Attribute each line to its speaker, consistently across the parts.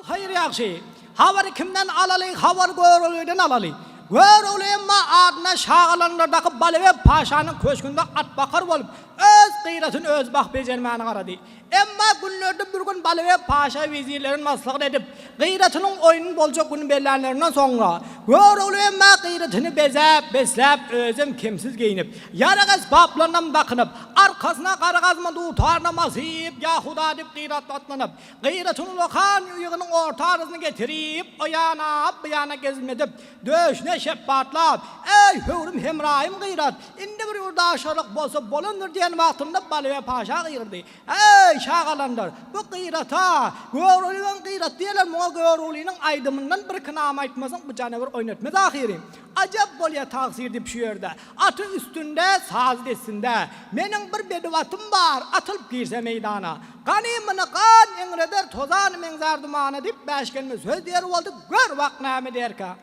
Speaker 1: hayır yakşı. Haber kimden alalı, haber görülüden alalı. Görülü ma adına şağalanlardaki baleve paşanın köşkünde at bakar olup öz kıyratını öz bak becermeni aradı. Emma günlerde bir gün baleve paşa vezirlerin maslahat edip kıyratının oyunun bolca gün belirlerinden sonra görülü emma kıyratını bezep beslep özüm kimsiz giyinip yarık esbaplarından bakınıp arkasına karagazma tutarına masip yahuda edip kıyratlatlanıp kıyratının lokan uyuğunun orta arasını getirip o yana bu yana gezmedip döşne şeppatlar ey hürüm hemrahim kıyrat indi bir yurda aşağılık bozup bolundur diyen vaktinde baleve paşa kıyırdı ey şağalanlar bu kıyrata görülüğün kıyrat diyeler muğa görülüğünün aydımından bir kınama etmezin bu canavar oynatmaz ahirim acab bolya taksir dip şu yerde atı üstünde saz desinde menin bir bedevatım var atılıp girse meydana kanimini kan engreder tozan menzar dumanı dip beşkenme söz der oldu gör vak nami derka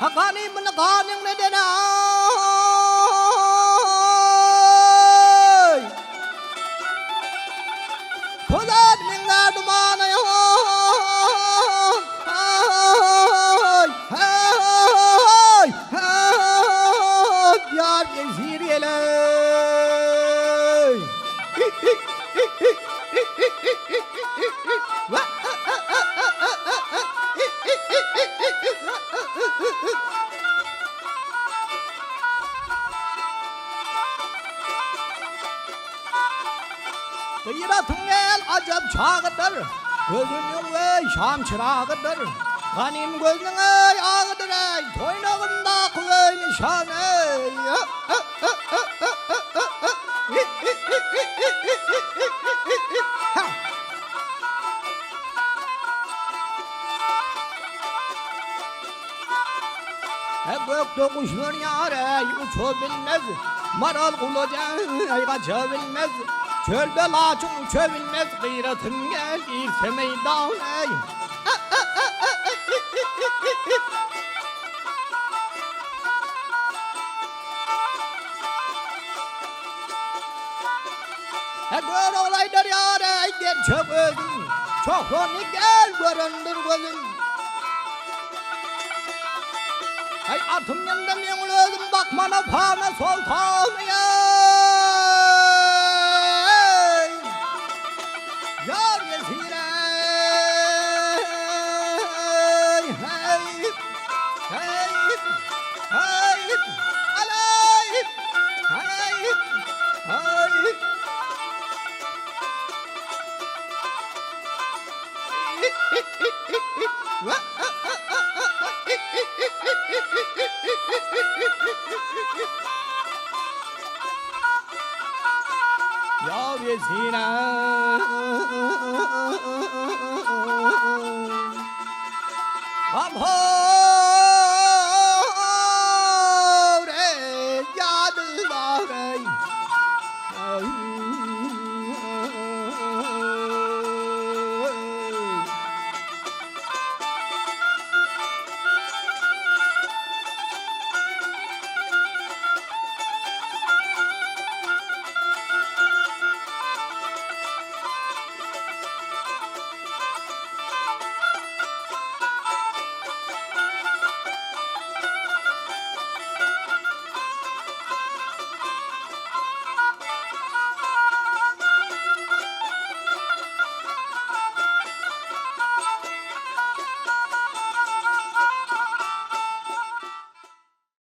Speaker 1: Hakanim na kaning na denay Kudat minga dumana yo Hay Yar geziriyele Kıyratın el acab çağıdır Gözünün ey şam çırağıdır Ganim gözünün ey ağıdır ey Toynağında kuvey nişan ey Gökte kuşlar yar ey uçabilmez Maral kulacan ey kaçabilmez Çölde laçın uçabilmez Kıyratın gel girse meydan ey Gör olaylar yar ey gerçek özüm Çok onu gel göründür gözüm Ay atım yanında memul özüm bakmana fana sultan Yar yesir alayip Ya vesile